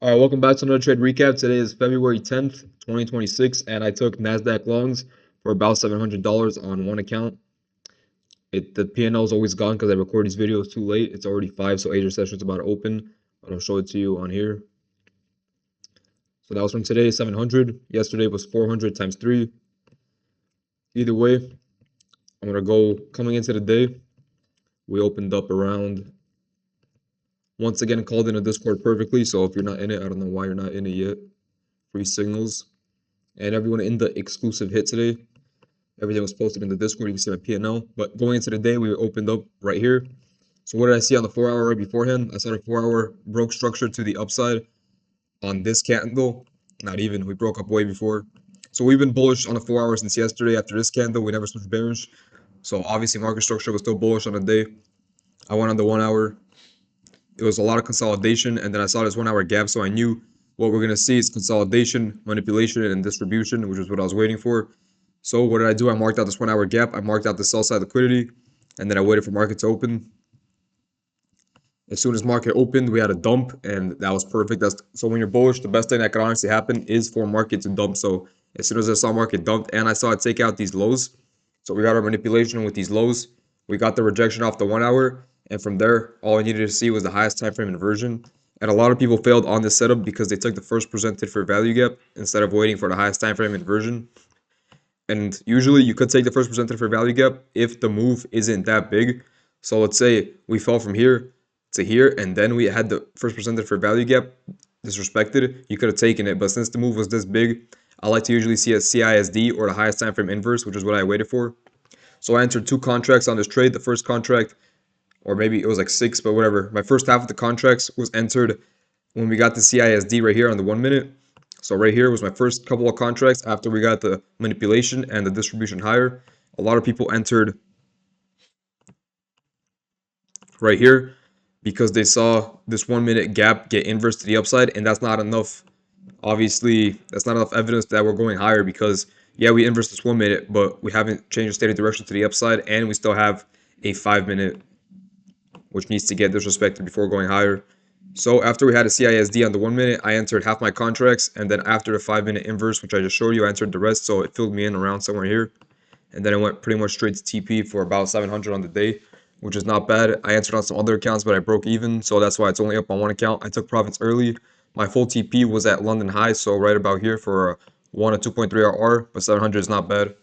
All right, welcome back to another trade recap. Today is February 10th, 2026, and I took Nasdaq longs for about $700 on one account. The P&L is always gone because I record these videos too late. It's already 5, so Asia session's about to open. But I'll show it to you on here. So that was from today, 700. Yesterday was 400 times 3. Either way, I'm going to go coming into the day. We opened up around, once again, called in a Discord perfectly. So if you're not in it, I don't know why you're not in it yet. Free signals. And everyone in the exclusive hit today. Everything was posted in the Discord. You can see my P&L. But going into the day, we opened up right here. So what did I see on the 4-hour right beforehand? I saw the 4-hour broke structure to the upside on this candle. Not even. We broke up way before. So we've been bullish on the 4 hours since yesterday. After this candle, we never switched bearish. So obviously market structure was still bullish on the day. I went on the 1 hour. It was a lot of consolidation, and then I saw this 1 hour gap, so I knew what we're going to see is consolidation, manipulation, and distribution, which is what I was waiting for. So what did I do? I marked out this 1 hour gap. I marked out the sell side liquidity, and then I waited for market to open. As soon as market opened, we had a dump, and that was perfect. So when you're bullish, the best thing that could honestly happen is for market to dump. So as soon as I saw market dumped, and I saw it take out these lows, so we got our manipulation with these lows. We got the rejection off the 1 hour, and from there, all I needed to see was the highest time frame inversion. And a lot of people failed on this setup because they took the first presented fair value gap instead of waiting for the highest time frame inversion. And usually you could take the first presented fair value gap if the move isn't that big. So let's say we fell from here to here, and then we had the first presented fair value gap disrespected. You could have taken it, but since the move was this big, I like to usually see a CISD or the highest time frame inverse, which is what I waited for. So I entered 2 contracts on this trade. The first contract, or maybe it was like 6, but whatever. My first half of the contracts was entered when we got the CISD right here on the 1 minute. So right here was my first couple of contracts after we got the manipulation and the distribution higher. A lot of people entered right here because they saw this 1 minute gap get inverse to the upside, and that's not enough. Obviously, that's not enough evidence that we're going higher because, yeah, we inversed this 1 minute, but we haven't changed the state of direction to the upside, and we still have a 5 minute, which needs to get disrespected before going higher. So after we had a CISD on the 1 minute, I entered half my contracts, and then after the 5 minute inverse, which I just showed you, I entered the rest, so it filled me in around somewhere here. And then I went pretty much straight to TP for about 700 on the day, which is not bad. I entered on some other accounts, but I broke even, so that's why it's only up on one account. I took profits early. My full TP was at London high, so right about here for a 1 or 2.3 RR, but 700 is not bad.